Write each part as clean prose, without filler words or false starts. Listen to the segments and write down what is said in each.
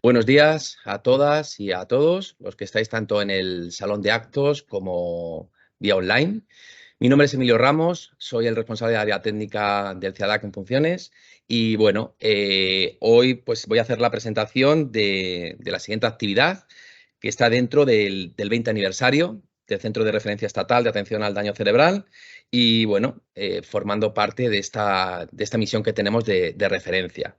Buenos días a todas y a todos los que estáis tanto en el salón de actos como vía online. Mi nombre es Emilio Ramos, soy el responsable de área técnica del CIADAC en funciones y bueno, hoy pues voy a hacer la presentación de la siguiente actividad que está dentro del 20 aniversario del Centro de Referencia Estatal de Atención al Daño Cerebral y bueno, formando parte de esta misión que tenemos de referencia.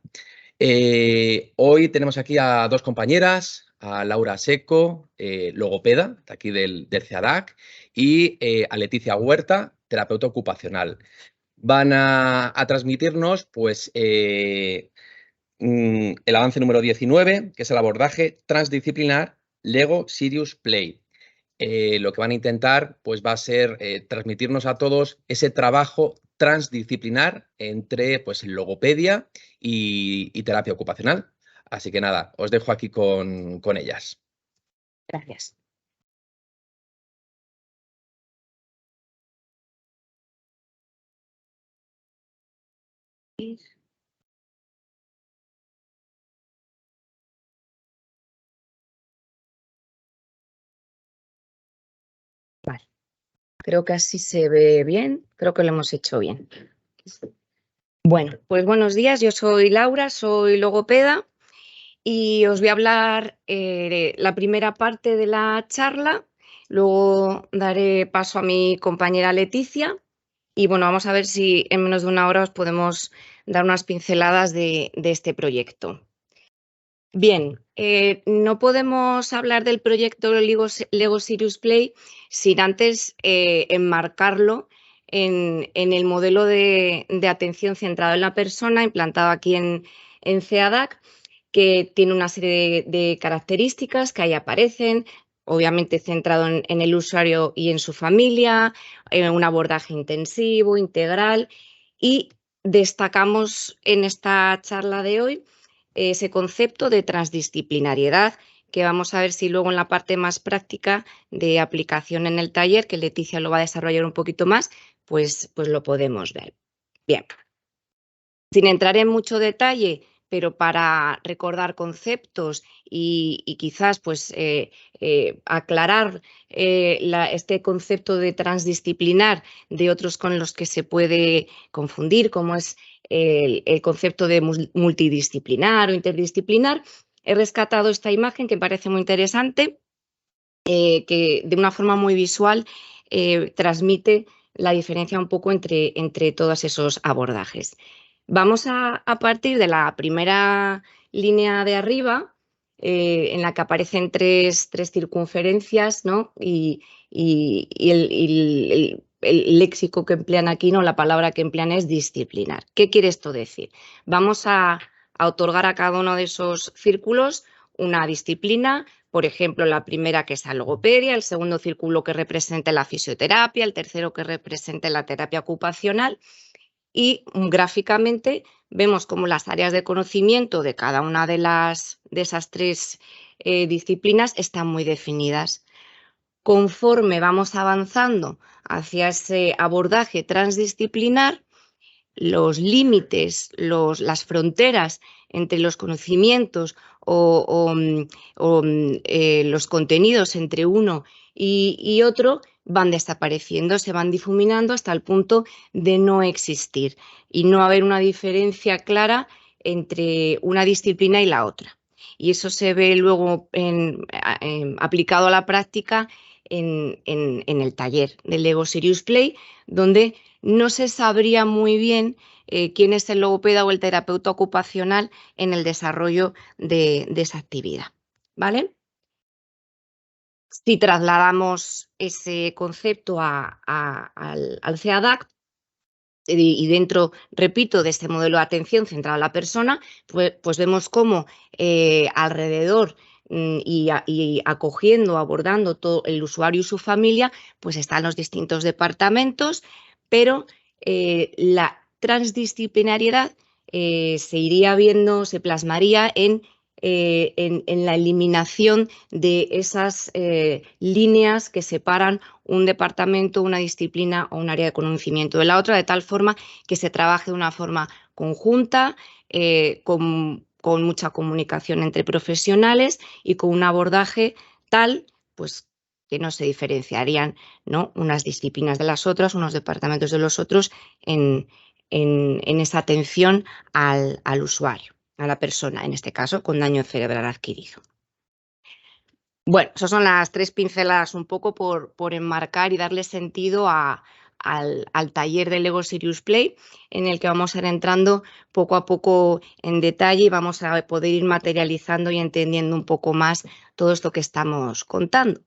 Hoy tenemos aquí a dos compañeras, a Laura Seco, logopeda, de aquí del CIADAC, y a Leticia Huerta, terapeuta ocupacional. Van a transmitirnos pues, el avance número 19, que es el abordaje transdisciplinar Lego Serious Play. Lo que van a intentar pues, va a ser transmitirnos a todos ese trabajo transdisciplinar entre pues, logopedia y terapia ocupacional. Así que nada, os dejo aquí con ellas. Gracias. Vale. Creo que así se ve bien, creo que lo hemos hecho bien. Bueno, pues buenos días, yo soy Laura, soy logopeda y os voy a hablar de la primera parte de la charla, luego daré paso a mi compañera Leticia y bueno, vamos a ver si en menos de una hora os podemos dar unas pinceladas de este proyecto. Bien, no podemos hablar del proyecto Lego Serious Play sin antes enmarcarlo en el modelo de atención centrado en la persona implantado aquí en CEADAC, que tiene una serie de características que ahí aparecen, obviamente centrado en el usuario y en su familia, un abordaje intensivo, integral, y destacamos en esta charla de hoy ese concepto de transdisciplinariedad, que vamos a ver si luego en la parte más práctica de aplicación en el taller, que Leticia lo va a desarrollar un poquito más, pues lo podemos ver. Bien, sin entrar en mucho detalle, pero para recordar conceptos y quizás pues, aclarar este concepto de transdisciplinar de otros con los que se puede confundir, como es el concepto de multidisciplinar o interdisciplinar, he rescatado esta imagen que me parece muy interesante, que de una forma muy visual transmite la diferencia un poco entre todos esos abordajes. Vamos a partir de la primera línea de arriba, en la que aparecen tres circunferencias, ¿no? Y el léxico que emplean aquí, ¿no? La palabra que emplean es disciplinar. ¿Qué quiere esto decir? Vamos a otorgar a cada uno de esos círculos una disciplina, por ejemplo, la primera que es la logopedia, el segundo círculo que representa la fisioterapia, el tercero que representa la terapia ocupacional, y gráficamente vemos cómo las áreas de conocimiento de cada una de esas tres disciplinas están muy definidas. Conforme vamos avanzando hacia ese abordaje transdisciplinar, los límites, las fronteras entre los conocimientos o los contenidos entre uno y otro van desapareciendo, se van difuminando hasta el punto de no existir y no haber una diferencia clara entre una disciplina y la otra. Y eso se ve luego aplicado a la práctica en el taller del Lego Serious Play, donde no se sabría muy bien quién es el logopeda o el terapeuta ocupacional en el desarrollo de esa actividad, ¿vale? Si trasladamos ese concepto al CEADAC y dentro, repito, de este modelo de atención centrado en la persona, pues vemos cómo alrededor y acogiendo, abordando todo el usuario y su familia, pues están los distintos departamentos, pero la transdisciplinariedad se iría viendo, se plasmaría en la eliminación de esas líneas que separan un departamento, una disciplina o un área de conocimiento de la otra, de tal forma que se trabaje de una forma conjunta, con con mucha comunicación entre profesionales y con un abordaje tal, pues, que no se diferenciarían, ¿no?, unas disciplinas de las otras, unos departamentos de los otros en esa atención al usuario, a la persona, en este caso, con daño cerebral adquirido. Bueno, esas son las 3 pinceladas un poco por enmarcar y darle sentido al taller de Lego Serious Play, en el que vamos a ir entrando poco a poco en detalle y vamos a poder ir materializando y entendiendo un poco más todo esto que estamos contando.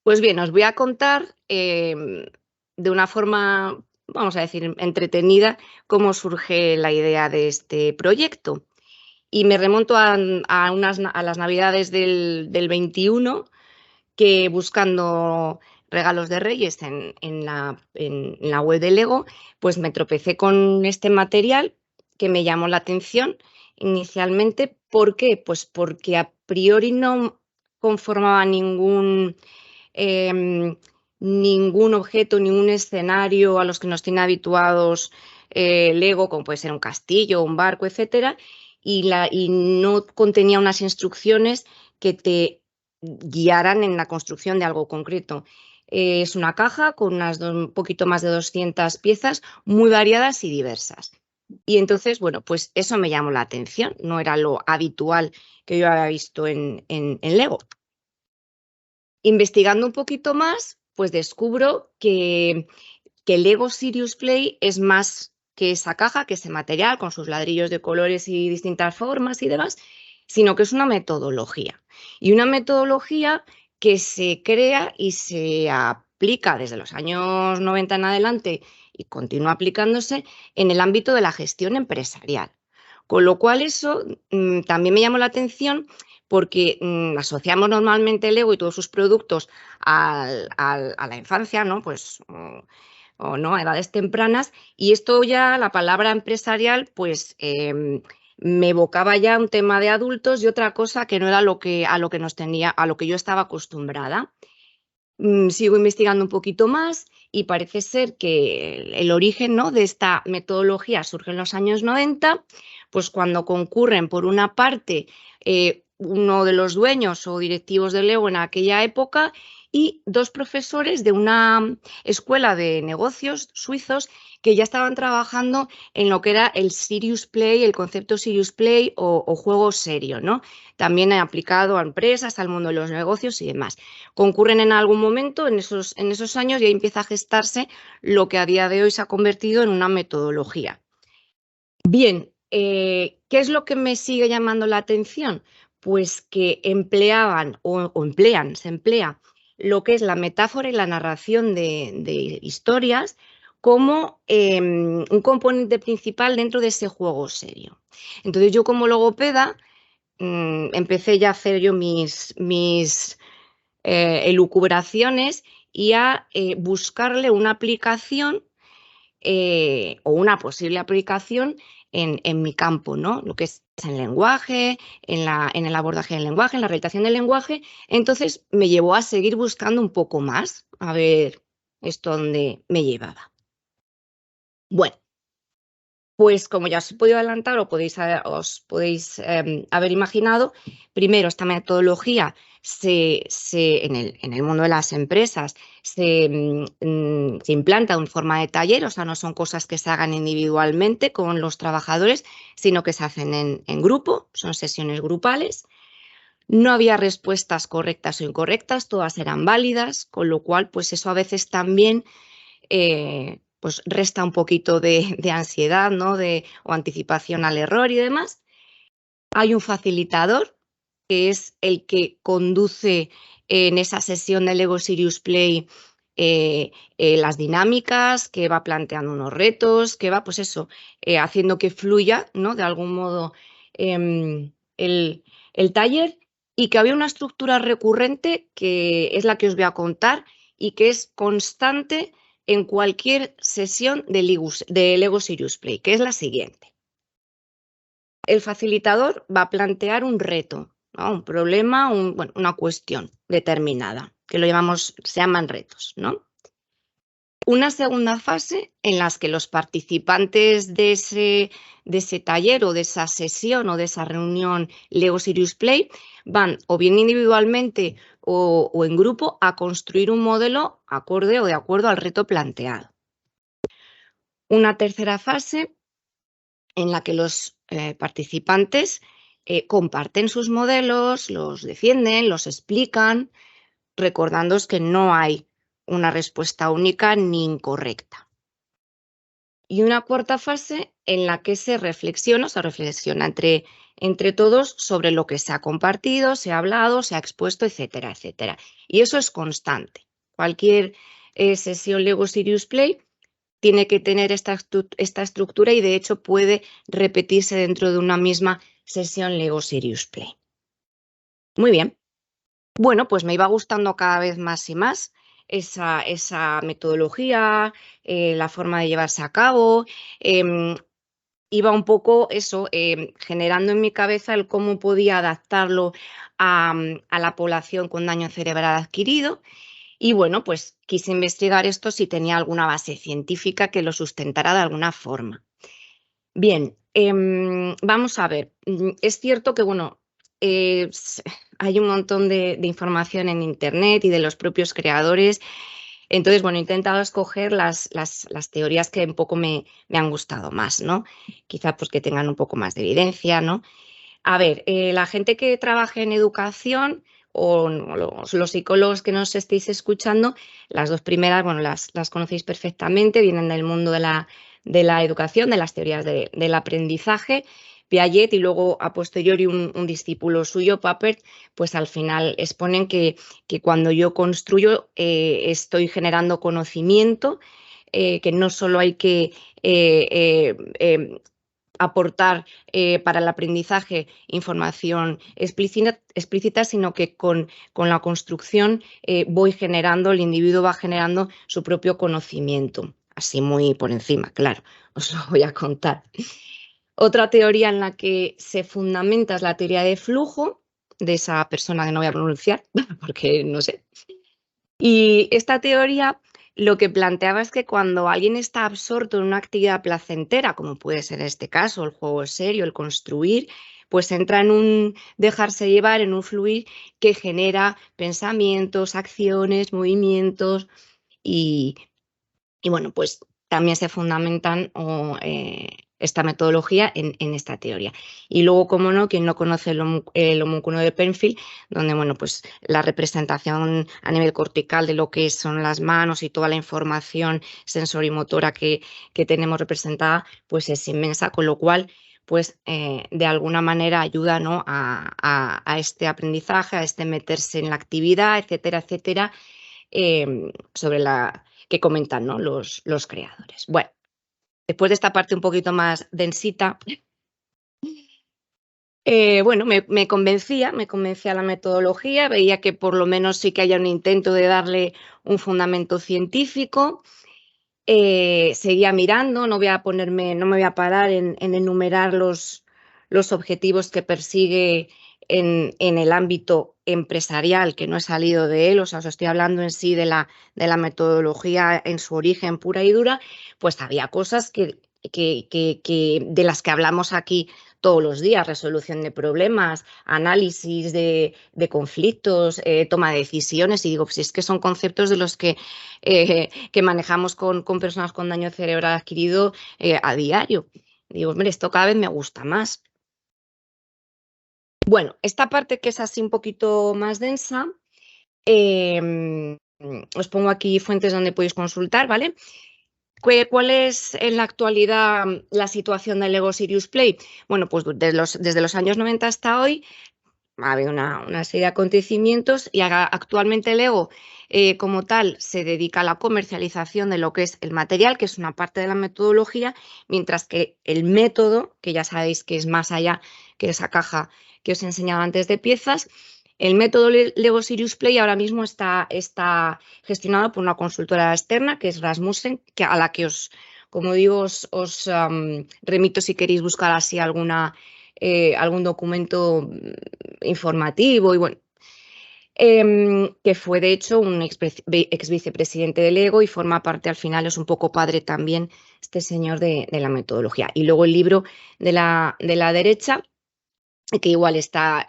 Pues bien, os voy a contar de una forma, vamos a decir, entretenida, cómo surge la idea de este proyecto. Y me remonto a las Navidades del 21, que buscando regalos de Reyes en la web de Lego, pues me tropecé con este material que me llamó la atención inicialmente. ¿Por qué? Pues porque a priori no conformaba ningún objeto, ningún escenario a los que nos tiene habituados Lego, como puede ser un castillo, un barco, etcétera, y no contenía unas instrucciones que te guiaran en la construcción de algo concreto. Es una caja con un poquito más de 200 piezas muy variadas y diversas. Y entonces, bueno, pues eso me llamó la atención, no era lo habitual que yo había visto en Lego. Investigando un poquito más, pues descubro que Lego Serious Play es más que esa caja, que ese material con sus ladrillos de colores y distintas formas y demás, sino que es una metodología. Y una metodología que se crea y se aplica desde los años 90 en adelante y continúa aplicándose en el ámbito de la gestión empresarial. Con lo cual eso también me llamó la atención, porque asociamos normalmente el Lego y todos sus productos a la infancia, ¿no? Pues, o no, a edades tempranas, y esto ya, la palabra empresarial, pues me evocaba ya un tema de adultos y otra cosa que no era a lo que yo estaba acostumbrada. Sigo investigando un poquito más y parece ser que el origen, ¿no?, de esta metodología surge en los años 90, pues cuando concurren, por una parte, uno de los dueños o directivos de Lego en aquella época y 2 profesores de una escuela de negocios suizos que ya estaban trabajando en lo que era el Serious Play, el concepto Serious Play o juego serio, ¿no? También aplicado a empresas, al mundo de los negocios y demás. Concurren en algún momento en esos años y ahí empieza a gestarse lo que a día de hoy se ha convertido en una metodología. Bien, ¿qué es lo que me sigue llamando la atención? Pues que empleaban se emplea lo que es la metáfora y la narración de historias como un componente principal dentro de ese juego serio. Entonces yo, como logopeda, empecé ya a hacer yo mis elucubraciones y a buscarle una aplicación o una posible aplicación en mi campo, ¿no? Lo que es el lenguaje, en el abordaje del lenguaje, en la realización del lenguaje. Entonces me llevó a seguir buscando un poco más, a ver esto dónde me llevaba. Bueno, pues como ya os he podido adelantar o os podéis haber imaginado, primero esta metodología en el mundo de las empresas se implanta en forma de taller, o sea, no son cosas que se hagan individualmente con los trabajadores, sino que se hacen en grupo, son sesiones grupales. No había respuestas correctas o incorrectas, todas eran válidas, con lo cual, pues eso a veces también pues resta un poquito de ansiedad, ¿no?, o anticipación al error y demás. Hay un facilitador, que es el que conduce en esa sesión de Lego Serious Play las dinámicas, que va planteando unos retos, que va, pues eso, haciendo que fluya, ¿no?, de algún modo el taller, y que había una estructura recurrente que es la que os voy a contar y que es constante en cualquier sesión de Lego Serious Play, que es la siguiente. El facilitador va a plantear un reto, ¿no?, un problema, una cuestión determinada, que se llaman retos, ¿no? Una segunda fase en la que los participantes de ese taller o de esa sesión o de esa reunión Lego Serious Play van o bien individualmente o en grupo a construir un modelo acorde o de acuerdo al reto planteado. Una tercera fase en la que los participantes comparten sus modelos, los defienden, los explican, recordándoos que no hay una respuesta única ni incorrecta. Y una cuarta fase en la que se reflexiona entre todos sobre lo que se ha compartido, se ha hablado, se ha expuesto, etcétera, etcétera. Y eso es constante. Cualquier sesión Lego Serious Play tiene que tener esta estructura y de hecho puede repetirse dentro de una misma sesión Lego Serious Play. Muy bien. Bueno, pues me iba gustando cada vez más y más esa metodología, la forma de llevarse a cabo. Iba un poco eso, generando en mi cabeza el cómo podía adaptarlo a la población con daño cerebral adquirido. Y bueno, pues quise investigar esto si tenía alguna base científica que lo sustentara de alguna forma. Bien, vamos a ver. Es cierto que, bueno, hay un montón de información en Internet y de los propios creadores. Entonces, bueno, he intentado escoger las teorías que un poco me han gustado más, ¿no? Quizá pues que tengan un poco más de evidencia, ¿no? A ver, la gente que trabaje en educación o los psicólogos que nos estéis escuchando, las dos primeras, bueno, las conocéis perfectamente, vienen del mundo de la educación, de las teorías del aprendizaje. Piaget y luego a posteriori un discípulo suyo, Papert, pues al final exponen que cuando yo construyo estoy generando conocimiento, que no solo hay que aportar para el aprendizaje información explícita, sino que con la construcción el individuo va generando su propio conocimiento. Así muy por encima, claro, os lo voy a contar. Otra teoría en la que se fundamenta es la teoría de flujo, de esa persona que no voy a pronunciar, porque no sé. Y esta teoría lo que planteaba es que cuando alguien está absorto en una actividad placentera, como puede ser en este caso el juego serio, el construir, pues entra en un dejarse llevar, en un fluir que genera pensamientos, acciones, movimientos y bueno, pues también se fundamentan esta metodología en esta teoría. Y luego, como no, quien no conoce el homúnculo de Penfield, donde, bueno, pues la representación a nivel cortical de lo que son las manos y toda la información sensorimotora que tenemos representada, pues es inmensa, con lo cual, pues de alguna manera ayuda, ¿no?, a este aprendizaje, a este meterse en la actividad, etcétera, etcétera, sobre la que comentan, ¿no?, los creadores. Bueno, después de esta parte un poquito más densita, bueno, me convencía la metodología, veía que por lo menos sí que haya un intento de darle un fundamento científico. Seguía mirando, no me voy a parar en enumerar los objetivos que persigue en el ámbito empresarial, que no he salido de él, o sea, os estoy hablando en sí de la metodología en su origen pura y dura, pues había cosas de las que hablamos aquí todos los días: resolución de problemas, análisis de conflictos, toma de decisiones, y digo, pues es que son conceptos de los que manejamos con personas con daño cerebral adquirido a diario. Digo, hombre, esto cada vez me gusta más. Bueno, esta parte que es así un poquito más densa, os pongo aquí fuentes donde podéis consultar, ¿vale? ¿Cuál es en la actualidad la situación del Lego Serious Play? Bueno, pues desde los años 90 hasta hoy ha habido una serie de acontecimientos y actualmente Lego como tal se dedica a la comercialización de lo que es el material, que es una parte de la metodología, mientras que el método, que ya sabéis que es más allá que esa caja que os he enseñado antes de piezas, el método Lego Serious Play ahora mismo está gestionado por una consultora externa, que es Rasmussen, a la que como digo, os remito si queréis buscar así algún documento informativo. Y bueno, que fue de hecho un ex vicepresidente de Lego y forma parte, al final es un poco padre también este señor de la metodología. Y luego el libro de la derecha, que igual está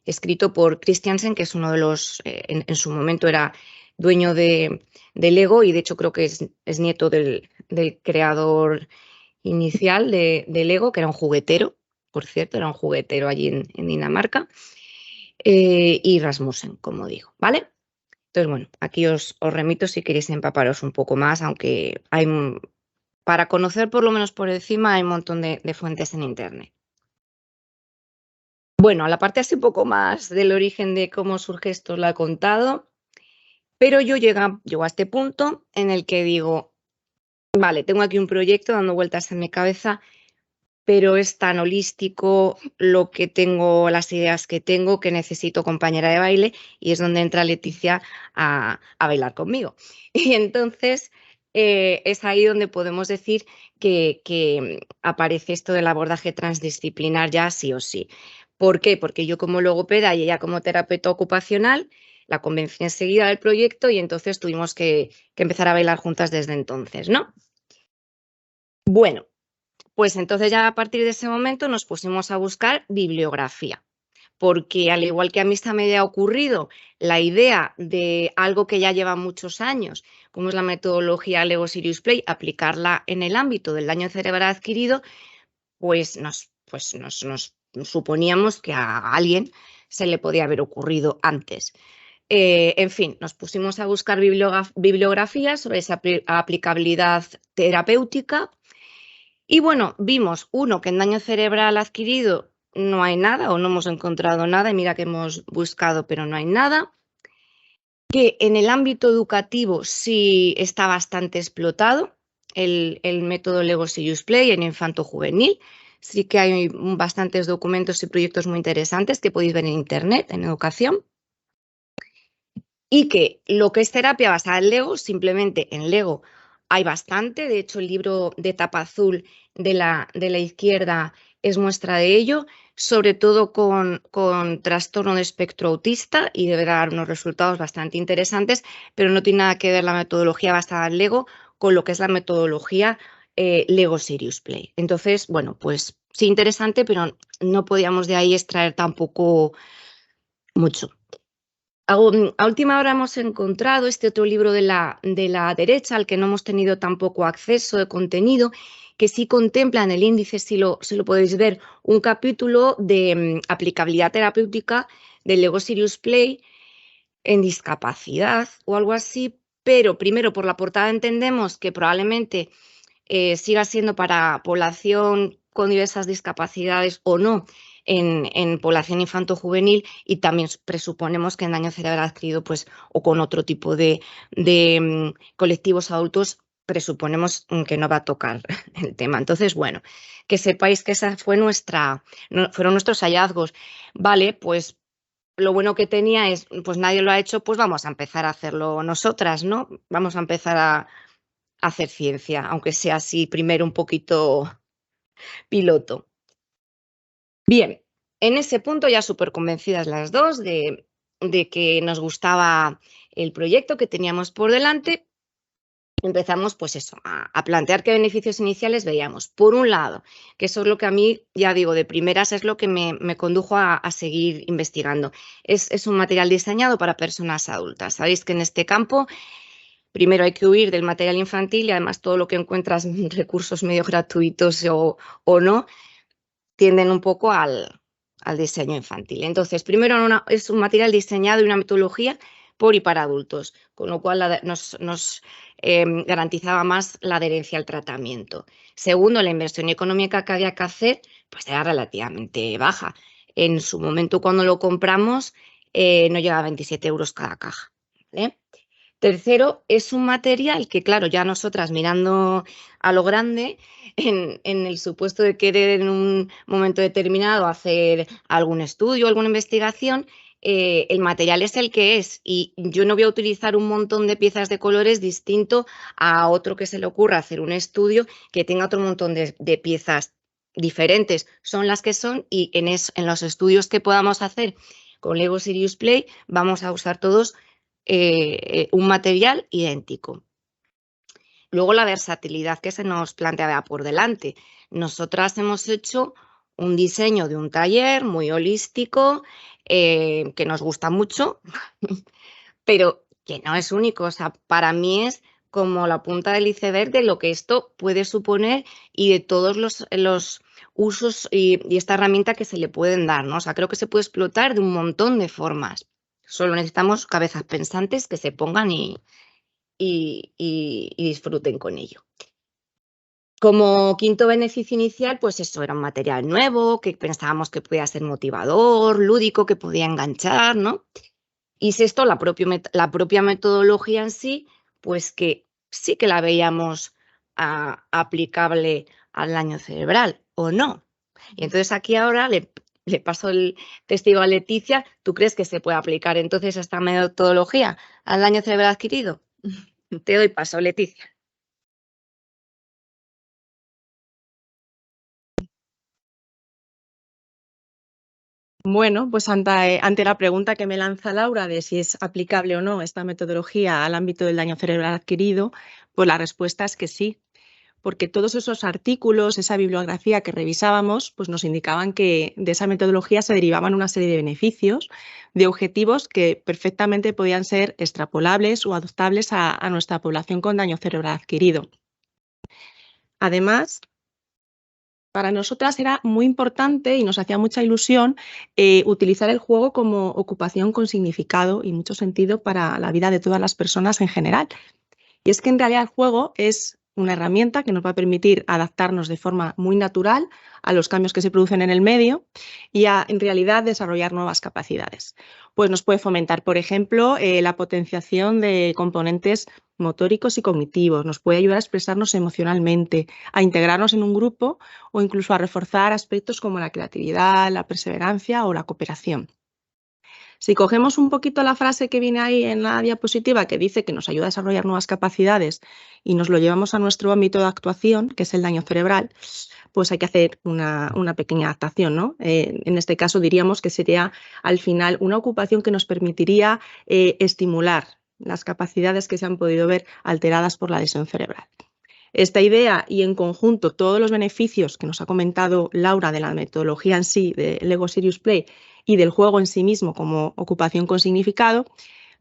escrito por Christiansen, que es uno de los, en su momento era dueño de Lego y de hecho creo que es nieto del creador inicial de Lego, que era un juguetero, por cierto, era un juguetero allí en Dinamarca, y Rasmussen, como digo, ¿vale? Entonces, bueno, aquí os remito si queréis empaparos un poco más, aunque hay, para conocer por lo menos por encima, hay un montón de fuentes en Internet. Bueno, la parte así un poco más del origen de cómo surge esto os la he contado, pero yo llego a este punto en el que digo, vale, tengo aquí un proyecto dando vueltas en mi cabeza, pero es tan holístico lo que tengo, las ideas que tengo, que necesito compañera de baile y es donde entra Leticia a bailar conmigo. Y entonces es ahí donde podemos decir que aparece esto del abordaje transdisciplinar ya sí o sí. ¿Por qué? Porque yo como logopeda y ella como terapeuta ocupacional la convencí enseguida del proyecto y entonces tuvimos que empezar a bailar juntas desde entonces, ¿no? Bueno, pues entonces ya a partir de ese momento nos pusimos a buscar bibliografía, porque al igual que a mí se me había ocurrido la idea de algo que ya lleva muchos años, como es la metodología Lego Serious Play, aplicarla en el ámbito del daño cerebral adquirido, pues nos suponíamos que a alguien se le podía haber ocurrido antes. En fin, nos pusimos a buscar bibliografía sobre esa aplicabilidad terapéutica. Y bueno, vimos, uno, que en daño cerebral adquirido no hay nada o no hemos encontrado nada, y mira que hemos buscado, pero no hay nada. Que en el ámbito educativo sí está bastante explotado el método Lego Serious Play en infanto-juvenil. Sí que hay bastantes documentos y proyectos muy interesantes que podéis ver en Internet, en educación. Y que lo que es terapia basada en Lego, simplemente en Lego hay bastante. De hecho, el libro de tapa azul de la izquierda es muestra de ello, sobre todo con trastorno de espectro autista, y debe dar unos resultados bastante interesantes, pero no tiene nada que ver la metodología basada en Lego con lo que es la metodología Lego Serious Play. Entonces, bueno, pues sí interesante, pero no podíamos de ahí extraer tampoco mucho. A última hora hemos encontrado este otro libro de la derecha, al que no hemos tenido tampoco acceso de contenido, que sí contempla en el índice, si lo podéis ver, un capítulo de aplicabilidad terapéutica del Lego Serious Play en discapacidad o algo así, pero primero por la portada entendemos que probablemente siga siendo para población con diversas discapacidades o no en población infanto-juvenil, y también presuponemos que en daño cerebral adquirido pues, o con otro tipo de colectivos adultos, presuponemos que no va a tocar el tema. Entonces, bueno, que sepáis que esa fueron nuestros hallazgos. Vale, pues lo bueno que tenía es, pues nadie lo ha hecho, pues vamos a empezar a hacerlo nosotras, ¿no? Vamos a empezar a hacer ciencia, aunque sea así primero un poquito piloto. Bien, en ese punto ya súper convencidas las dos de que nos gustaba el proyecto que teníamos por delante, empezamos pues eso, a plantear qué beneficios iniciales veíamos. Por un lado, que eso es lo que a mí, ya digo, de primeras es lo que me condujo a seguir investigando. Es un material diseñado para personas adultas. Sabéis que en este campo primero hay que huir del material infantil y además todo lo que encuentras recursos medio gratuitos o no tienden un poco al diseño infantil. Entonces, primero es un material diseñado y una metodología por y para adultos, con lo cual nos garantizaba más la adherencia al tratamiento. Segundo, la inversión económica que había que hacer pues era relativamente baja. En su momento, cuando lo compramos, no llegaba a 27 euros cada caja, ¿vale? Tercero, es un material que, claro, ya nosotras mirando a lo grande, en el supuesto de querer en un momento determinado hacer algún estudio, alguna investigación, el material es el que es y yo no voy a utilizar un montón de piezas de colores distinto a otro que se le ocurra hacer un estudio que tenga otro montón de piezas diferentes. Son las que son y en los estudios que podamos hacer Con LEGO Serious Play vamos a usar todos un material idéntico. Luego la versatilidad que se nos planteaba por delante. Nosotras hemos hecho un diseño de un taller muy holístico, que nos gusta mucho, pero que no es único. O sea, para mí es como la punta del iceberg de lo que esto puede suponer y de todos los usos y esta herramienta que se le pueden dar, ¿no? O sea, creo que se puede explotar de un montón de formas. Solo necesitamos cabezas pensantes que se pongan y disfruten con ello. Como quinto beneficio inicial, pues eso era un material nuevo, que pensábamos que podía ser motivador, lúdico, que podía enganchar, ¿no? Y sexto, la propia metodología en sí, pues que sí que la veíamos aplicable al daño cerebral, ¿o no? Y entonces aquí ahora le paso el testigo a Leticia. ¿Tú crees que se puede aplicar entonces esta metodología al daño cerebral adquirido? Te doy paso, Leticia. Bueno, pues ante la pregunta que me lanza Laura de si es aplicable o no esta metodología al ámbito del daño cerebral adquirido, pues la respuesta es que sí, porque todos esos artículos, esa bibliografía que revisábamos, pues nos indicaban que de esa metodología se derivaban una serie de beneficios, de objetivos que perfectamente podían ser extrapolables o adoptables a nuestra población con daño cerebral adquirido. Además, para nosotras era muy importante y nos hacía mucha ilusión utilizar el juego como ocupación con significado y mucho sentido para la vida de todas las personas en general. Y es que en realidad el juego es una herramienta que nos va a permitir adaptarnos de forma muy natural a los cambios que se producen en el medio y en realidad desarrollar nuevas capacidades. Pues nos puede fomentar, por ejemplo, la potenciación de componentes motóricos y cognitivos, nos puede ayudar a expresarnos emocionalmente, a integrarnos en un grupo o incluso a reforzar aspectos como la creatividad, la perseverancia o la cooperación. Si cogemos un poquito la frase que viene ahí en la diapositiva que dice que nos ayuda a desarrollar nuevas capacidades y nos lo llevamos a nuestro ámbito de actuación, que es el daño cerebral, pues hay que hacer una pequeña adaptación, ¿no? En este caso diríamos que sería al final una ocupación que nos permitiría estimular las capacidades que se han podido ver alteradas por la lesión cerebral. Esta idea y en conjunto todos los beneficios que nos ha comentado Laura de la metodología en sí, de LEGO Serious Play y del juego en sí mismo como ocupación con significado,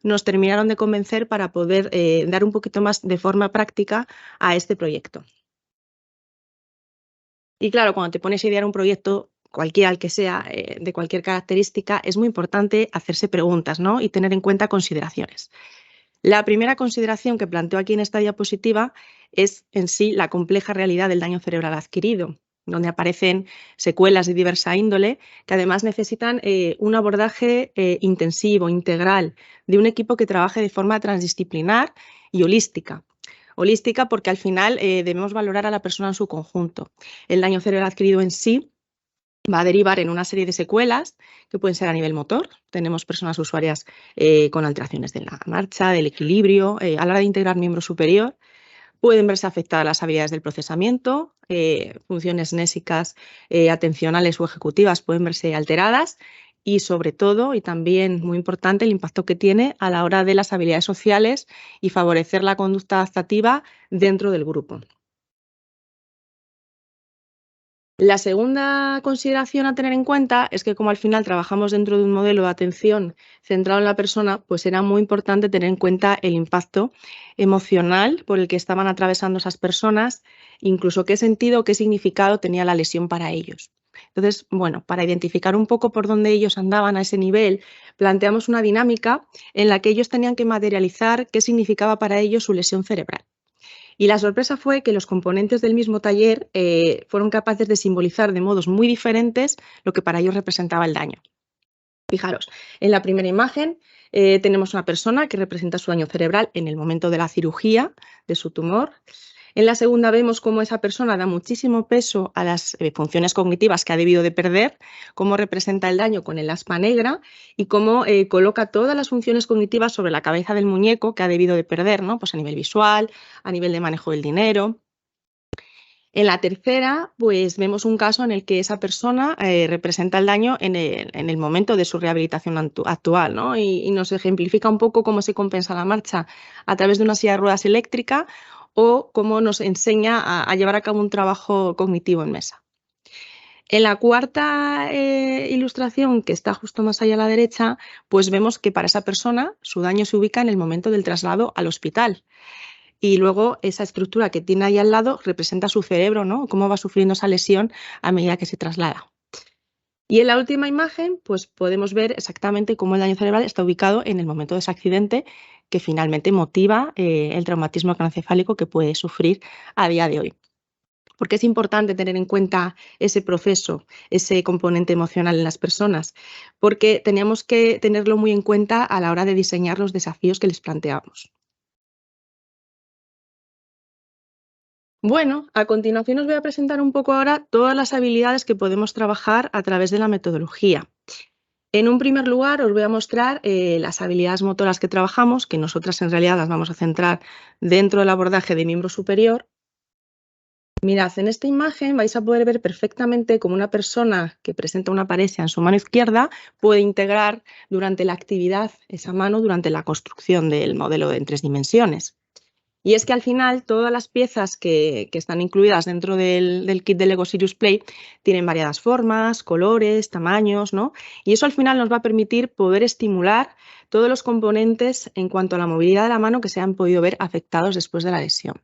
nos terminaron de convencer para poder dar un poquito más de forma práctica a este proyecto. Y claro, cuando te pones a idear un proyecto, cualquiera el que sea, de cualquier característica, es muy importante hacerse preguntas, ¿no? Y tener en cuenta consideraciones. La primera consideración que planteo aquí en esta diapositiva es en sí la compleja realidad del daño cerebral adquirido, donde aparecen secuelas de diversa índole que además necesitan un abordaje intensivo, integral, de un equipo que trabaje de forma transdisciplinar y holística. Holística porque al final debemos valorar a la persona en su conjunto. El daño cerebral adquirido en sí va a derivar en una serie de secuelas que pueden ser a nivel motor. Tenemos personas usuarias con alteraciones de la marcha, del equilibrio, a la hora de integrar miembro superior. Pueden verse afectadas las habilidades del procesamiento, funciones nésicas, atencionales o ejecutivas pueden verse alteradas y sobre todo, y también muy importante, el impacto que tiene a la hora de las habilidades sociales y favorecer la conducta adaptativa dentro del grupo. La segunda consideración a tener en cuenta es que como al final trabajamos dentro de un modelo de atención centrado en la persona, pues era muy importante tener en cuenta el impacto emocional por el que estaban atravesando esas personas, incluso qué sentido, qué significado tenía la lesión para ellos. Entonces, bueno, para identificar un poco por dónde ellos andaban a ese nivel, planteamos una dinámica en la que ellos tenían que materializar qué significaba para ellos su lesión cerebral. Y la sorpresa fue que los componentes del mismo taller fueron capaces de simbolizar de modos muy diferentes lo que para ellos representaba el daño. Fijaros, en la primera imagen tenemos una persona que representa su daño cerebral en el momento de la cirugía de su tumor. En la segunda vemos cómo esa persona da muchísimo peso a las funciones cognitivas que ha debido de perder, cómo representa el daño con el aspa negra y cómo coloca todas las funciones cognitivas sobre la cabeza del muñeco que ha debido de perder, ¿no? Pues a nivel visual, a nivel de manejo del dinero. En la tercera, pues vemos un caso en el que esa persona representa el daño en el momento de su rehabilitación actual, ¿no? Y nos ejemplifica un poco cómo se compensa la marcha a través de una silla de ruedas eléctrica o cómo nos enseña a llevar a cabo un trabajo cognitivo en mesa. En la cuarta ilustración, que está justo más allá a la derecha, pues vemos que para esa persona su daño se ubica en el momento del traslado al hospital. Y luego esa estructura que tiene ahí al lado representa su cerebro, ¿no? Cómo va sufriendo esa lesión a medida que se traslada. Y en la última imagen, pues podemos ver exactamente cómo el daño cerebral está ubicado en el momento de ese accidente que finalmente motiva el traumatismo craneoencefálico que puede sufrir a día de hoy. Porque es importante tener en cuenta ese proceso, ese componente emocional en las personas, porque tenemos que tenerlo muy en cuenta a la hora de diseñar los desafíos que les planteamos. Bueno, a continuación os voy a presentar un poco ahora todas las habilidades que podemos trabajar a través de la metodología. En un primer lugar, os voy a mostrar las habilidades motoras que trabajamos, que nosotras en realidad las vamos a centrar dentro del abordaje de miembro superior. Mirad, en esta imagen vais a poder ver perfectamente cómo una persona que presenta una paresia en su mano izquierda puede integrar durante la actividad esa mano durante la construcción del modelo en 3 dimensiones. Y es que al final todas las piezas que están incluidas dentro del kit de Lego Serious Play tienen variadas formas, colores, tamaños, ¿no? Y eso al final nos va a permitir poder estimular todos los componentes en cuanto a la movilidad de la mano que se han podido ver afectados después de la lesión.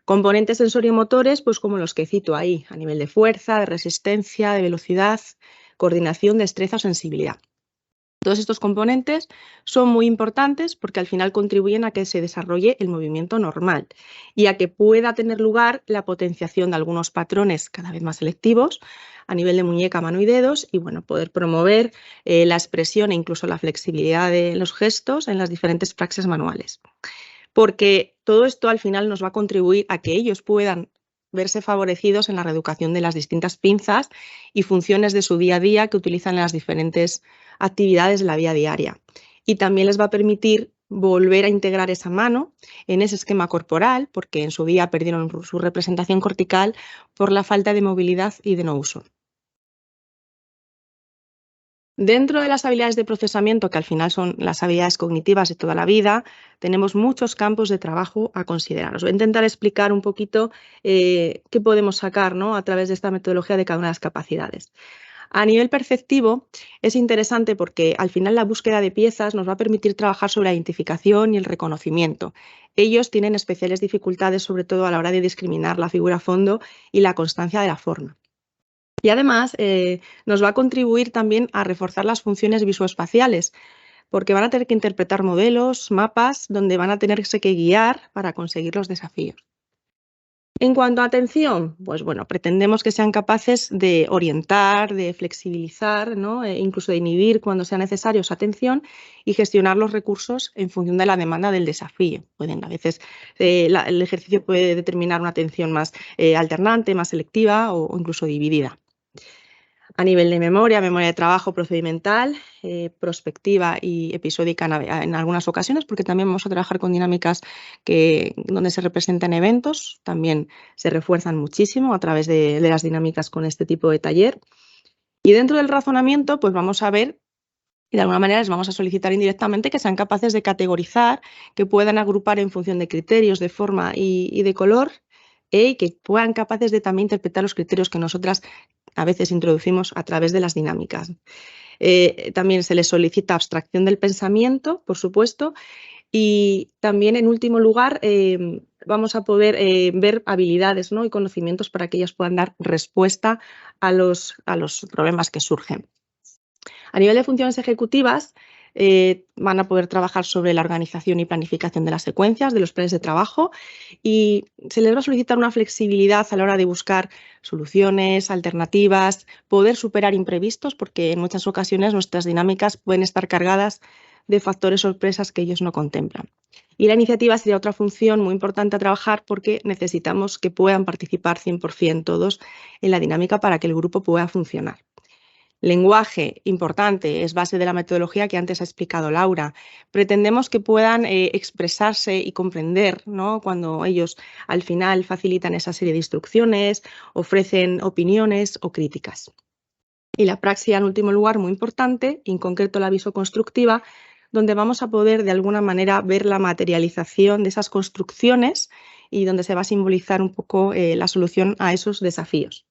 Componentes sensorimotores, pues como los que cito ahí, a nivel de fuerza, de resistencia, de velocidad, coordinación, destreza o sensibilidad. Todos estos componentes son muy importantes porque al final contribuyen a que se desarrolle el movimiento normal y a que pueda tener lugar la potenciación de algunos patrones cada vez más selectivos a nivel de muñeca, mano y dedos y bueno, poder promover la expresión e incluso la flexibilidad de los gestos en las diferentes praxias manuales. Porque todo esto al final nos va a contribuir a que ellos puedan verse favorecidos en la reeducación de las distintas pinzas y funciones de su día a día que utilizan en las diferentes actividades de la vida diaria. Y también les va a permitir volver a integrar esa mano en ese esquema corporal, porque en su día perdieron su representación cortical por la falta de movilidad y de no uso. Dentro de las habilidades de procesamiento, que al final son las habilidades cognitivas de toda la vida, tenemos muchos campos de trabajo a considerar. Os voy a intentar explicar un poquito qué podemos sacar, ¿no?, a través de esta metodología de cada una de las capacidades. A nivel perceptivo es interesante porque al final la búsqueda de piezas nos va a permitir trabajar sobre la identificación y el reconocimiento. Ellos tienen especiales dificultades, sobre todo a la hora de discriminar la figura a fondo y la constancia de la forma. Y además nos va a contribuir también a reforzar las funciones visoespaciales, porque van a tener que interpretar modelos, mapas, donde van a tenerse que guiar para conseguir los desafíos. En cuanto a atención, pues bueno, pretendemos que sean capaces de orientar, de flexibilizar, ¿no?, incluso de inhibir cuando sea necesario su atención y gestionar los recursos en función de la demanda del desafío. A veces el ejercicio puede determinar una atención más alternante, más selectiva o incluso dividida. A nivel de memoria de trabajo procedimental, prospectiva y episódica en algunas ocasiones, porque también vamos a trabajar con dinámicas donde se representan eventos, también se refuerzan muchísimo a través de las dinámicas con este tipo de taller. Y dentro del razonamiento, pues vamos a ver y de alguna manera les vamos a solicitar indirectamente que sean capaces de categorizar, que puedan agrupar en función de criterios de forma y de color y que puedan capaces de también interpretar los criterios que nosotras a veces introducimos a través de las dinámicas. También se les solicita abstracción del pensamiento, por supuesto, y también en último lugar vamos a poder ver habilidades, ¿no?, y conocimientos para que ellas puedan dar respuesta a los problemas que surgen. A nivel de funciones ejecutivas, van a poder trabajar sobre la organización y planificación de las secuencias, de los planes de trabajo y se les va a solicitar una flexibilidad a la hora de buscar soluciones, alternativas, poder superar imprevistos, porque en muchas ocasiones nuestras dinámicas pueden estar cargadas de factores sorpresas que ellos no contemplan. Y la iniciativa sería otra función muy importante a trabajar porque necesitamos que puedan participar 100% todos en la dinámica para que el grupo pueda funcionar. Lenguaje, importante, es base de la metodología que antes ha explicado Laura. Pretendemos que puedan expresarse y comprender, ¿no? Cuando ellos al final facilitan esa serie de instrucciones, ofrecen opiniones o críticas. Y la praxis, en último lugar, muy importante, en concreto la visoconstructiva, donde vamos a poder de alguna manera ver la materialización de esas construcciones y donde se va a simbolizar un poco la solución a esos desafíos.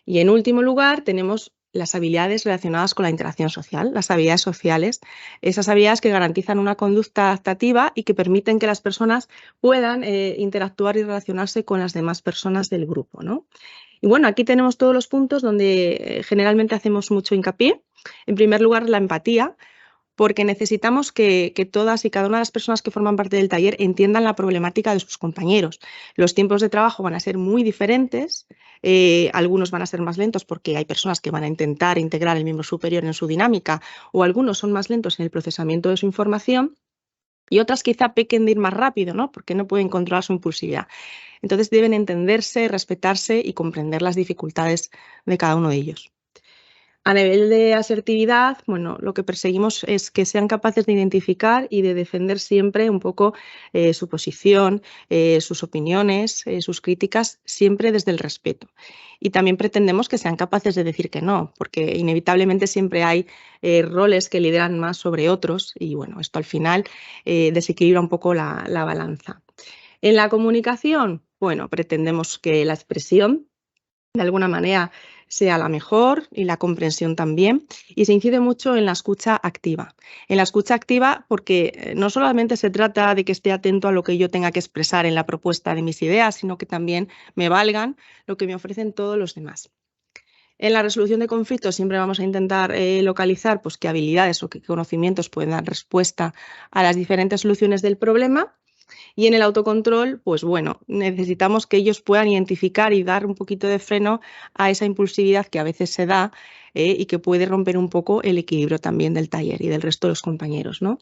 Y en último lugar tenemos las habilidades relacionadas con la interacción social, las habilidades sociales, esas habilidades que garantizan una conducta adaptativa y que permiten que las personas puedan interactuar y relacionarse con las demás personas del grupo, ¿no? Y bueno, aquí tenemos todos los puntos donde generalmente hacemos mucho hincapié. En primer lugar, la empatía, porque necesitamos que todas y cada una de las personas que forman parte del taller entiendan la problemática de sus compañeros. Los tiempos de trabajo van a ser muy diferentes, algunos van a ser más lentos porque hay personas que van a intentar integrar el miembro superior en su dinámica, o algunos son más lentos en el procesamiento de su información, y otras quizá pequen de ir más rápido, ¿no? Porque no pueden controlar su impulsividad. Entonces deben entenderse, respetarse y comprender las dificultades de cada uno de ellos. A nivel de asertividad, bueno, lo que perseguimos es que sean capaces de identificar y de defender siempre un poco su posición, sus opiniones, sus críticas, siempre desde el respeto. Y también pretendemos que sean capaces de decir que no, porque inevitablemente siempre hay roles que lideran más sobre otros y bueno, esto al final desequilibra un poco la balanza. En la comunicación, bueno, pretendemos que la expresión de alguna manera sea la mejor y la comprensión también. Y se incide mucho en la escucha activa. En la escucha activa porque no solamente se trata de que esté atento a lo que yo tenga que expresar en la propuesta de mis ideas, sino que también me valgan lo que me ofrecen todos los demás. En la resolución de conflictos siempre vamos a intentar localizar pues, qué habilidades o qué conocimientos pueden dar respuesta a las diferentes soluciones del problema. Y en el autocontrol, pues bueno, necesitamos que ellos puedan identificar y dar un poquito de freno a esa impulsividad que a veces se da y que puede romper un poco el equilibrio también del taller y del resto de los compañeros, ¿no?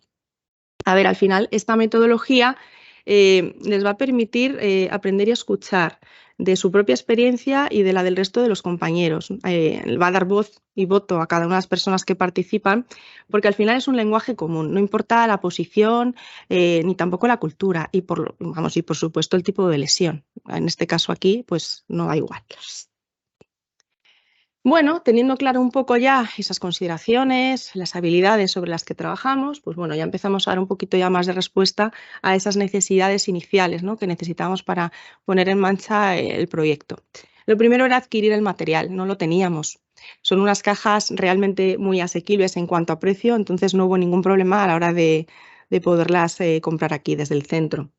A ver, al final, esta metodología les va a permitir aprender y escuchar de su propia experiencia y de la del resto de los compañeros. Va a dar voz y voto a cada una de las personas que participan, porque al final es un lenguaje común, no importa la posición ni tampoco la cultura y por supuesto el tipo de lesión. En este caso aquí, pues no da igual. Bueno, teniendo claro un poco ya esas consideraciones, las habilidades sobre las que trabajamos, pues bueno, ya empezamos a dar un poquito ya más de respuesta a esas necesidades iniciales, ¿no? Que necesitamos para poner en marcha el proyecto. Lo primero era adquirir el material, no lo teníamos. Son unas cajas realmente muy asequibles en cuanto a precio, entonces no hubo ningún problema a la hora de poderlas comprar aquí desde el centro.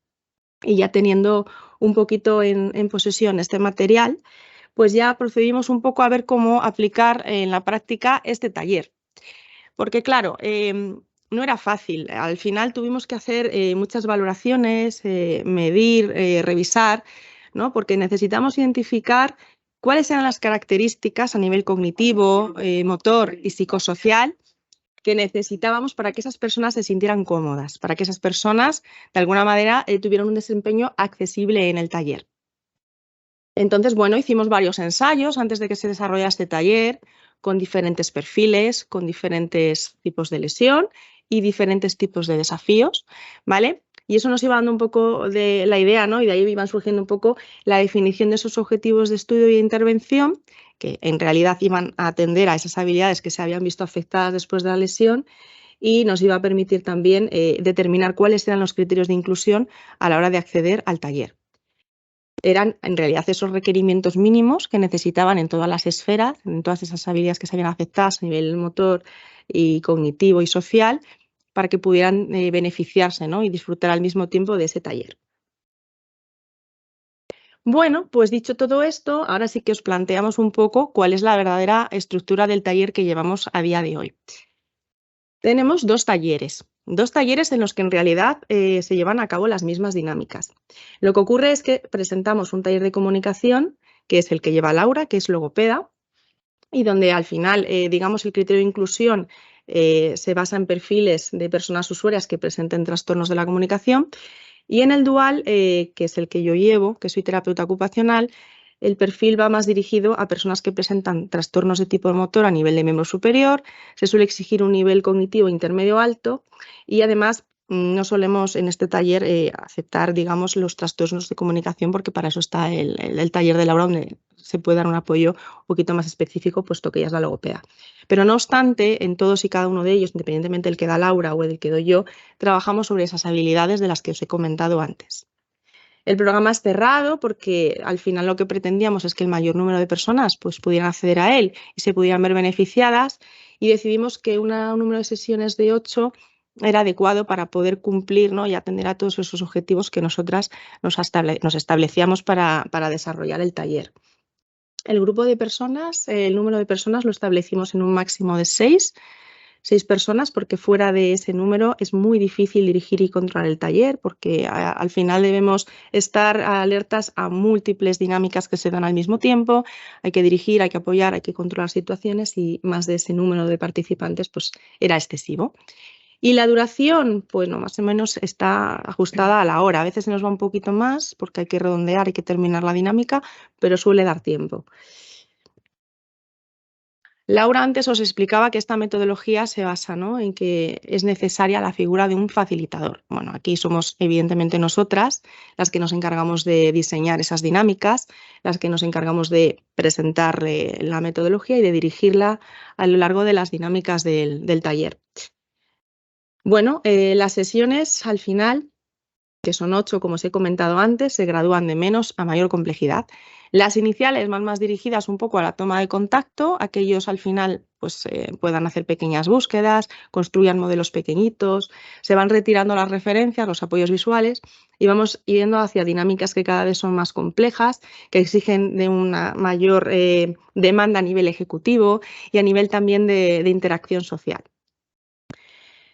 Y ya teniendo un poquito en posesión este material, pues ya procedimos un poco a ver cómo aplicar en la práctica este taller. Porque claro, no era fácil. Al final tuvimos que hacer muchas valoraciones, medir, revisar, ¿no? Porque necesitamos identificar cuáles eran las características a nivel cognitivo, motor y psicosocial que necesitábamos para que esas personas se sintieran cómodas, para que esas personas de alguna manera tuvieran un desempeño accesible en el taller. Entonces, bueno, hicimos varios ensayos antes de que se desarrollara este taller con diferentes perfiles, con diferentes tipos de lesión y diferentes tipos de desafíos, ¿vale? Y eso nos iba dando un poco de la idea, ¿no? Y de ahí iban surgiendo un poco la definición de esos objetivos de estudio y intervención, que en realidad iban a atender a esas habilidades que se habían visto afectadas después de la lesión y nos iba a permitir también determinar cuáles eran los criterios de inclusión a la hora de acceder al taller. Eran en realidad esos requerimientos mínimos que necesitaban en todas las esferas, en todas esas habilidades que se habían afectado a nivel motor y cognitivo y social, para que pudieran beneficiarse, ¿no? Y disfrutar al mismo tiempo de ese taller. Bueno, pues dicho todo esto, ahora sí que os planteamos un poco cuál es la verdadera estructura del taller que llevamos a día de hoy. Tenemos dos talleres en los que en realidad se llevan a cabo las mismas dinámicas. Lo que ocurre es que presentamos un taller de comunicación, que es el que lleva Laura, que es logopeda, y donde al final, digamos, el criterio de inclusión se basa en perfiles de personas usuarias que presenten trastornos de la comunicación. Y en el dual, que es el que yo llevo, que soy terapeuta ocupacional, el perfil va más dirigido a personas que presentan trastornos de tipo motor a nivel de miembro superior, se suele exigir un nivel cognitivo intermedio alto y además no solemos en este taller aceptar, digamos, los trastornos de comunicación porque para eso está el taller de Laura donde se puede dar un apoyo un poquito más específico puesto que ella es la logopeda. Pero no obstante, en todos y cada uno de ellos, independientemente del que da Laura o del que doy yo, trabajamos sobre esas habilidades de las que os he comentado antes. El programa es cerrado porque al final lo que pretendíamos es que el mayor número de personas pues, pudieran acceder a él y se pudieran ver beneficiadas y decidimos que un número de sesiones de 8 era adecuado para poder cumplir, ¿no? y atender a todos esos objetivos que nosotras nos establecíamos para desarrollar el taller. El grupo de personas, el número de personas lo establecimos en un máximo de 6 personas, porque fuera de ese número es muy difícil dirigir y controlar el taller, porque al final debemos estar alertas a múltiples dinámicas que se dan al mismo tiempo, hay que dirigir, hay que apoyar, hay que controlar situaciones y más de ese número de participantes pues era excesivo. Y la duración, bueno, más o menos está ajustada a la hora. A veces se nos va un poquito más porque hay que redondear, hay que terminar la dinámica, pero suele dar tiempo. Laura antes os explicaba que esta metodología se basa, ¿no? en que es necesaria la figura de un facilitador. Bueno, aquí somos evidentemente nosotras las que nos encargamos de diseñar esas dinámicas, las que nos encargamos de presentar la metodología y de dirigirla a lo largo de las dinámicas del taller. Bueno, las sesiones al final, que son 8, como os he comentado antes, se gradúan de menos a mayor complejidad. Las iniciales van más dirigidas un poco a la toma de contacto, aquellos al final pues, puedan hacer pequeñas búsquedas, construyan modelos pequeñitos, se van retirando las referencias, los apoyos visuales y vamos yendo hacia dinámicas que cada vez son más complejas, que exigen de una mayor demanda a nivel ejecutivo y a nivel también de interacción social.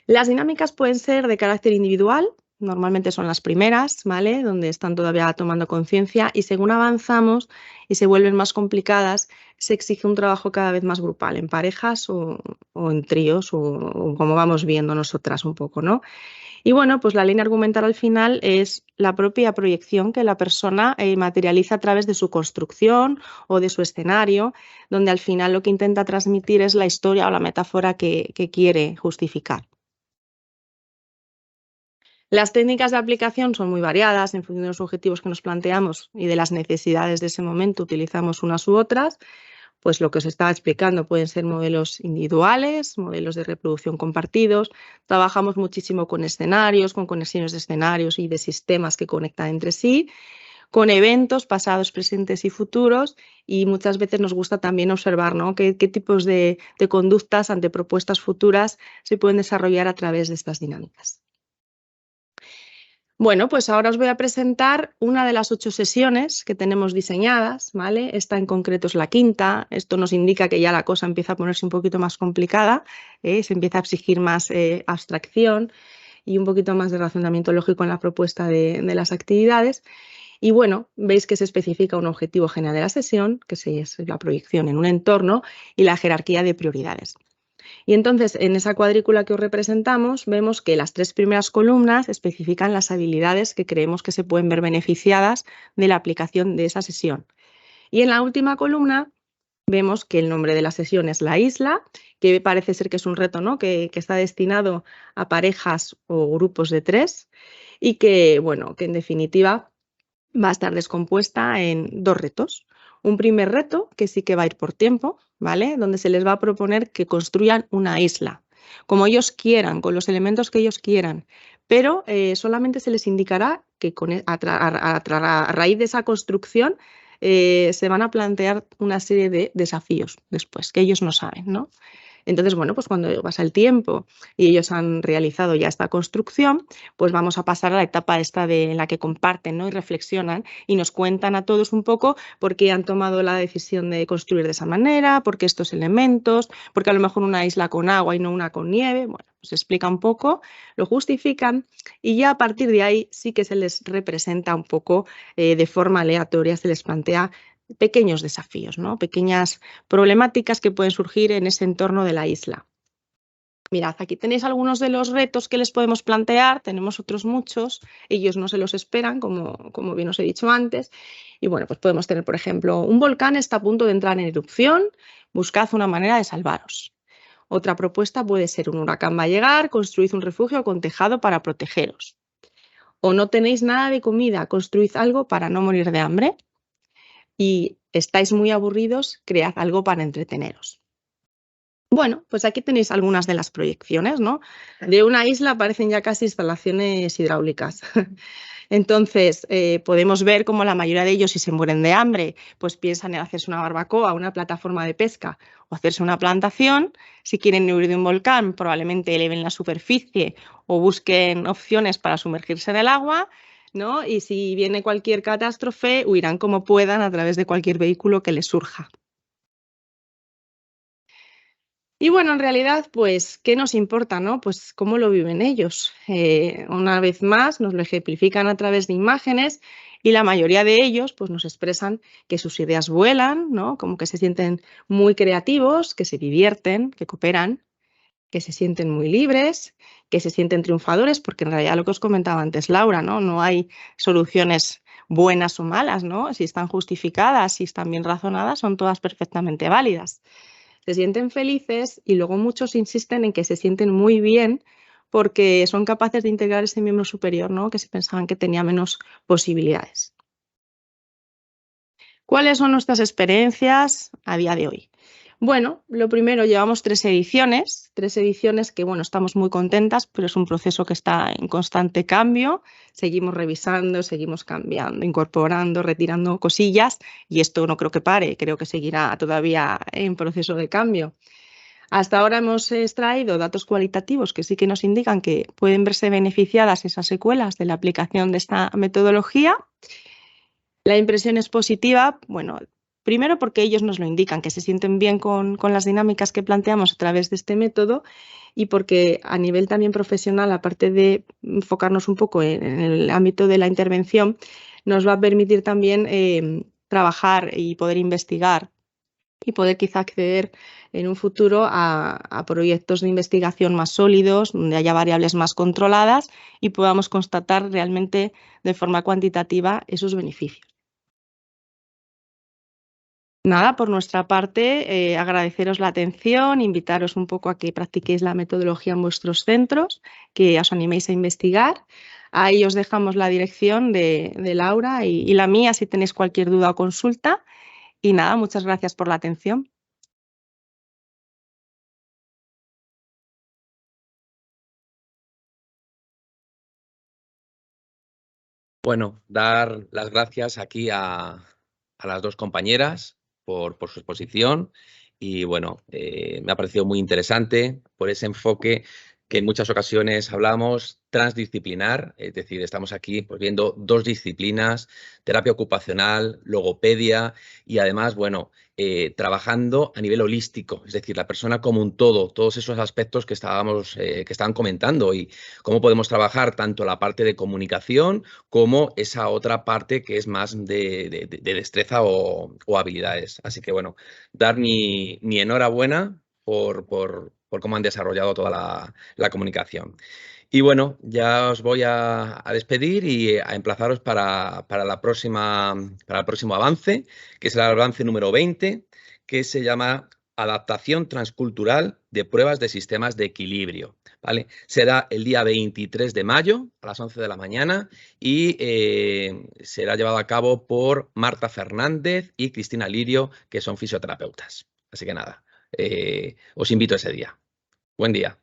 Las dinámicas pueden ser de carácter individual, normalmente son las primeras, ¿vale? Donde están todavía tomando conciencia y según avanzamos y se vuelven más complicadas, se exige un trabajo cada vez más grupal, en parejas o en tríos o como vamos viendo nosotras un poco, ¿no? Y bueno, pues la línea argumental al final es la propia proyección que la persona materializa a través de su construcción o de su escenario, donde al final lo que intenta transmitir es la historia o la metáfora que quiere justificar. Las técnicas de aplicación son muy variadas en función de los objetivos que nos planteamos y de las necesidades de ese momento utilizamos unas u otras. Pues lo que os estaba explicando pueden ser modelos individuales, modelos de reproducción compartidos. Trabajamos muchísimo con escenarios, con conexiones de escenarios y de sistemas que conectan entre sí, con eventos pasados, presentes y futuros y muchas veces nos gusta también observar, ¿no? qué tipos de conductas ante propuestas futuras se pueden desarrollar a través de estas dinámicas. Bueno, pues ahora os voy a presentar una de las 8 sesiones que tenemos diseñadas, ¿vale? Esta en concreto es la quinta. Esto nos indica que ya la cosa empieza a ponerse un poquito más complicada, se empieza a exigir más abstracción y un poquito más de razonamiento lógico en la propuesta de las actividades. Y bueno, veis que se especifica un objetivo general de la sesión, que es la proyección en un entorno y la jerarquía de prioridades. Y entonces, en esa cuadrícula que os representamos, vemos que las 3 primeras columnas especifican las habilidades que creemos que se pueden ver beneficiadas de la aplicación de esa sesión. Y en la última columna vemos que el nombre de la sesión es La Isla, que parece ser que es un reto, ¿no? que está destinado a parejas o grupos de 3 y que, bueno, que en definitiva va a estar descompuesta en 2 retos. Un primer reto, que sí que va a ir por tiempo, ¿vale? Donde se les va a proponer que construyan una isla, como ellos quieran, con los elementos que ellos quieran, pero solamente se les indicará que a raíz de esa construcción se van a plantear una serie de desafíos después, que ellos no saben, ¿no? Entonces, bueno, pues cuando pasa el tiempo y ellos han realizado ya esta construcción, pues vamos a pasar a la etapa esta en la que comparten, ¿no? y reflexionan y nos cuentan a todos un poco por qué han tomado la decisión de construir de esa manera, por qué estos elementos, porque a lo mejor una isla con agua y no una con nieve. Bueno, pues explica un poco, lo justifican y ya a partir de ahí sí que se les representa un poco de forma aleatoria, se les plantea pequeños desafíos, ¿no? Pequeñas problemáticas que pueden surgir en ese entorno de la isla. Mirad, aquí tenéis algunos de los retos que les podemos plantear, tenemos otros muchos, ellos no se los esperan, como bien os he dicho antes. Y bueno, pues podemos tener, por ejemplo, un volcán está a punto de entrar en erupción, buscad una manera de salvaros. Otra propuesta puede ser un huracán va a llegar, construid un refugio con tejado para protegeros. O no tenéis nada de comida, construid algo para no morir de hambre. Y estáis muy aburridos, cread algo para entreteneros. Bueno, pues aquí tenéis algunas de las proyecciones, ¿no? De una isla parecen ya casi instalaciones hidráulicas. Entonces, podemos ver cómo la mayoría de ellos, si se mueren de hambre, pues piensan en hacerse una barbacoa, una plataforma de pesca o hacerse una plantación. Si quieren huir de un volcán, probablemente eleven la superficie o busquen opciones para sumergirse en el agua, ¿no? Y si viene cualquier catástrofe, huirán como puedan a través de cualquier vehículo que les surja. Y bueno, en realidad, pues, ¿qué nos importa, no? Pues cómo lo viven ellos. Una vez más, nos lo ejemplifican a través de imágenes y la mayoría de ellos, pues, nos expresan que sus ideas vuelan, ¿no? Como que se sienten muy creativos, que se divierten, que cooperan, que se sienten muy libres, que se sienten triunfadores, porque en realidad lo que os comentaba antes Laura, ¿no? No hay soluciones buenas o malas, ¿no? Si están justificadas, si están bien razonadas, son todas perfectamente válidas. Se sienten felices y luego muchos insisten en que se sienten muy bien porque son capaces de integrar ese miembro superior, ¿no? Que se pensaban que tenía menos posibilidades. ¿Cuáles son nuestras experiencias a día de hoy? Bueno, lo primero, llevamos 3 ediciones que, bueno, estamos muy contentas, pero es un proceso que está en constante cambio. Seguimos revisando, seguimos cambiando, incorporando, retirando cosillas y esto no creo que pare, creo que seguirá todavía en proceso de cambio. Hasta ahora hemos extraído datos cualitativos que sí que nos indican que pueden verse beneficiadas esas secuelas de la aplicación de esta metodología. La impresión es positiva, bueno, primero porque ellos nos lo indican, que se sienten bien con las dinámicas que planteamos a través de este método y porque a nivel también profesional, aparte de enfocarnos un poco en el ámbito de la intervención, nos va a permitir también trabajar y poder investigar y poder quizá acceder en un futuro a proyectos de investigación más sólidos, donde haya variables más controladas y podamos constatar realmente de forma cuantitativa esos beneficios. Nada, por nuestra parte, agradeceros la atención, invitaros un poco a que practiquéis la metodología en vuestros centros, que os animéis a investigar. Ahí os dejamos la dirección de Laura y la mía si tenéis cualquier duda o consulta. Y nada, muchas gracias por la atención. Bueno, dar las gracias aquí a las dos compañeras por su exposición y bueno, me ha parecido muy interesante por ese enfoque que en muchas ocasiones hablamos transdisciplinar, es decir, estamos aquí pues, viendo 2 disciplinas, terapia ocupacional, logopedia y además, bueno, trabajando a nivel holístico, es decir, la persona como un todo, todos esos aspectos que estaban comentando y cómo podemos trabajar tanto la parte de comunicación como esa otra parte que es más de destreza o habilidades. Así que, bueno, dar mi enhorabuena por cómo han desarrollado toda la comunicación. Y bueno, ya os voy a despedir y a emplazaros para el próximo avance, que es el avance número 20, que se llama Adaptación transcultural de pruebas de sistemas de equilibrio. ¿Vale? Será el día 23 de mayo a las 11 de la mañana y será llevado a cabo por Marta Fernández y Cristina Lirio, que son fisioterapeutas. Así que nada, os invito ese día. Buen día.